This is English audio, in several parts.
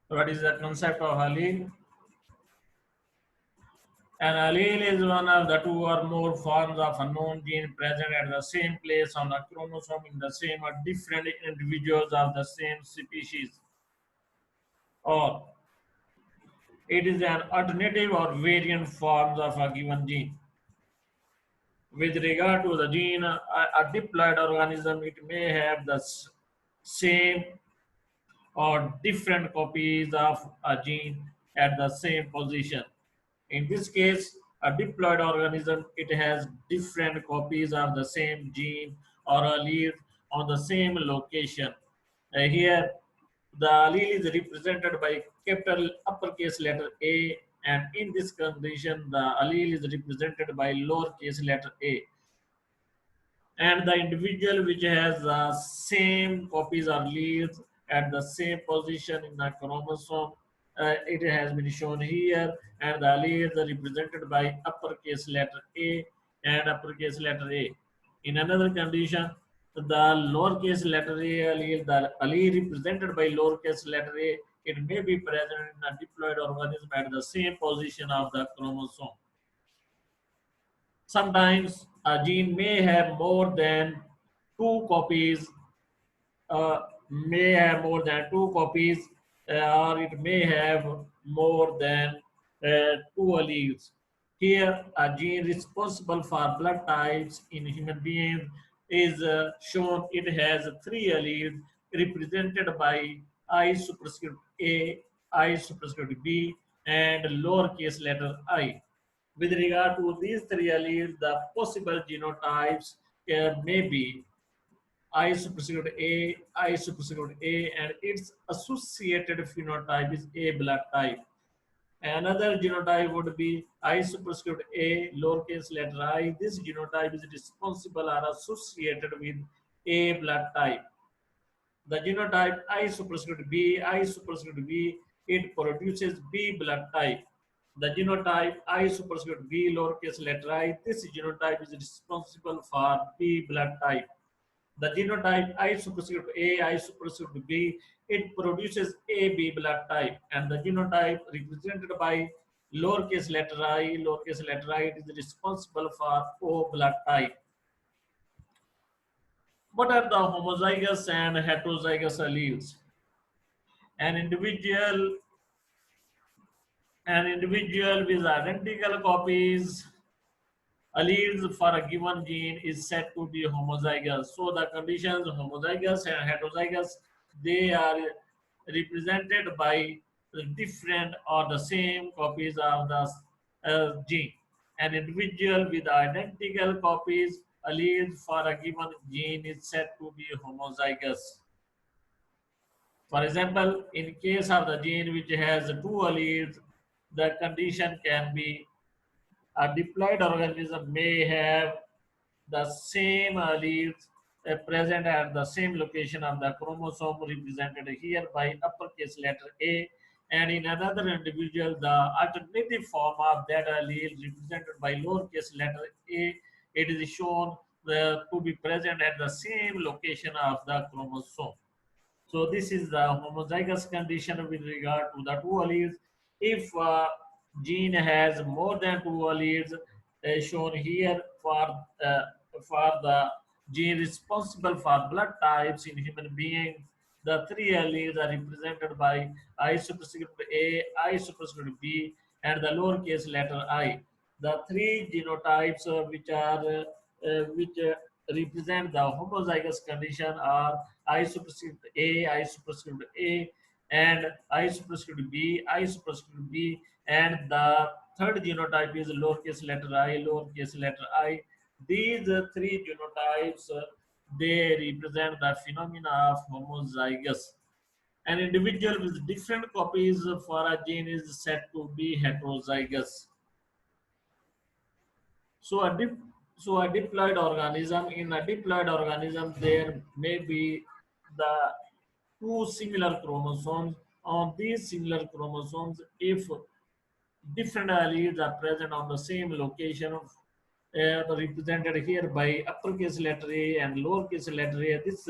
What is the concept of allele? An allele is one of the two or more forms of a known gene present at the same place on the chromosome in the same or different individuals of the same species. Or it is an alternative or variant forms of a given gene. With regard to the gene, a diploid organism, it may have the same or different copies of a gene at the same position. In this case, a diploid organism, it has different copies of the same gene or allele on the same location. Here, the allele is represented by capital uppercase letter A, and in this condition, the allele is represented by lowercase letter a. And the individual which has the same copies or alleles at the same position in the chromosome, it has been shown here, and the alleles are represented by uppercase letter A and uppercase letter A. In another condition, the lowercase letter A allele, the allele represented by lowercase letter A, it may be present in a diploid organism at the same position of the chromosome. Sometimes a gene may have more than two copies, uh, or it may have more than two alleles. Here, a gene responsible for blood types in human beings is shown. It has three alleles represented by I superscript A, I superscript B, and lowercase letter I. With regard to these three alleles, the possible genotypes may be I superscript A, I superscript A, and its associated phenotype is A blood type. Another genotype would be I superscript A, lowercase letter I. This genotype is responsible or associated with A blood type. The genotype I superscript B, I superscript B, it produces B blood type. The genotype I superscript B, lowercase letter I, this genotype is responsible for B blood type. The genotype I superscript A, I superscript B, it produces AB blood type, and the genotype represented by lowercase letter I, it is responsible for O blood type. What are the homozygous and heterozygous alleles? An individual, an individual with identical copies alleles for a given gene is said to be homozygous. So the conditions homozygous and heterozygous, they are represented by the different or the same copies of the gene. An individual with identical copies alleles for a given gene is said to be homozygous. For example, in case of the gene which has two alleles, the condition can be a diploid organism may have the same alleles present at the same location of the chromosome represented here by uppercase letter A, and in another individual the alternative form of that allele represented by lowercase letter a, it is shown to be present at the same location of the chromosome. So this is the homozygous condition with regard to the two alleles. If gene has more than two alleles, shown here uh, for the gene responsible for blood types in human beings, the three alleles are represented by I superscript A, I superscript B, and the lowercase letter I. The three genotypes which represent the homozygous condition are I superscript A, I superscript A, and I superscript B, I superscript B, and the third genotype is lowercase letter I. These three genotypes, they represent the phenomena of homozygous. An individual with different copies for a gene is said to be heterozygous. So a diploid organism, in a diploid organism, there may be the two similar chromosomes. On these similar chromosomes, if different alleles are present on the same location, represented here by uppercase letter A and lowercase letter A, this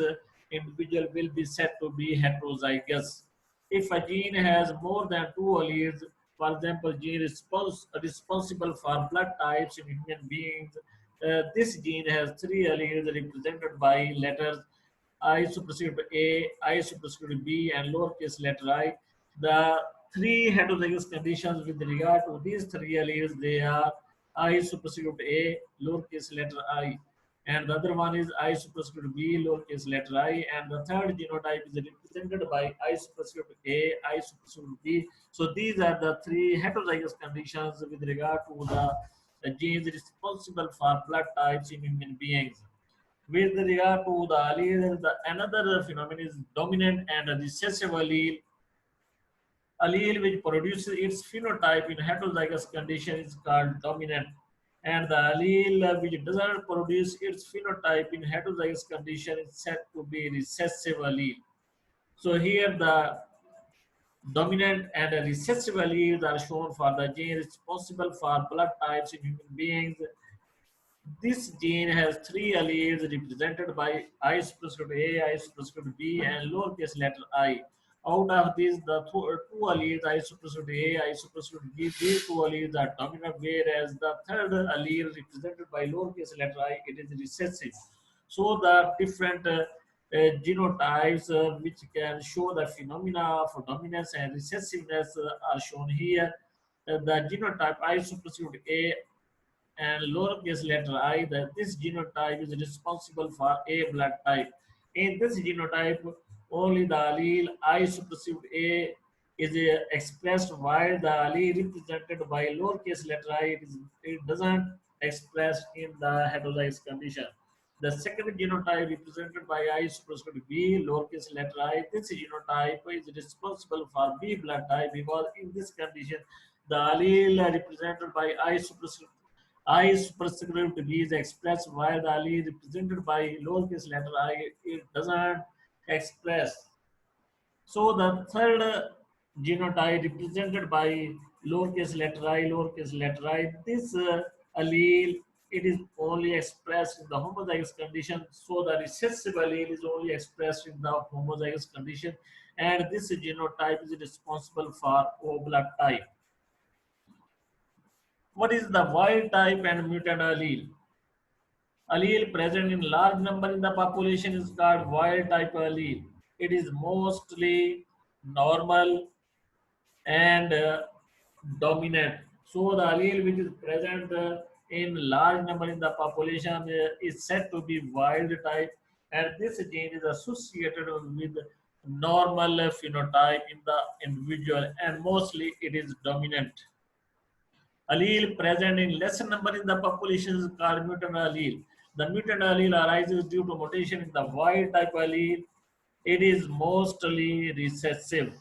individual will be said to be heterozygous. If a gene has more than two alleles, for example, gene responsible for blood types in human beings, this gene has three alleles represented by letters I superscript A, I superscript B, and lowercase letter I. The three heterozygous conditions with regard to these three alleles, they are I superscript A, lowercase letter I, and the other one is I superscript B, lowercase letter I, and the third genotype is represented by I superscript A, I superscript B. So these are the three heterozygous conditions with regard to the genes responsible for blood types in human beings. With regard to the allele, another phenomenon is dominant and recessive allele. Allele which produces its phenotype in heterozygous condition is called dominant, and the allele which does not produce its phenotype in heterozygous condition is said to be recessive allele. So here the dominant and recessive alleles are shown for the gene responsible for blood types in human beings. This gene has three alleles represented by I superscript A, I superscript B, and lowercase letter I. Out of these, the two alleles I superscript A, I superscript B, these two alleles are dominant, whereas the third allele represented by lowercase letter I, it is recessive. So the different genotypes which can show the phenomena of dominance and recessiveness are shown here. The genotype I superscript A and lowercase letter I, that this genotype is responsible for A blood type. In this genotype, only the allele I superscript A is expressed, while the allele represented by lowercase letter I, it doesn't express in the heterozygous condition. The second genotype represented by I superscript B, lowercase letter I, this genotype is responsible for B blood type, because in this condition, the allele represented by I superscript B is expressed, while the allele represented by lowercase letter I, it doesn't express. So the third genotype represented by lowercase letter I, this allele, it is only expressed in the homozygous condition. So the recessive allele is only expressed in the homozygous condition, and this genotype is responsible for O blood type. What is the wild type and mutant allele? Allele present in large number in the population is called wild type allele. It is mostly normal and dominant. So the allele which is present in large number in the population is said to be wild type, and this gene is associated with normal phenotype in the individual, and mostly it is dominant. Allele present in lesser number in the population is called mutant allele. The mutant allele arises due to mutation in the wild type allele. It is mostly recessive.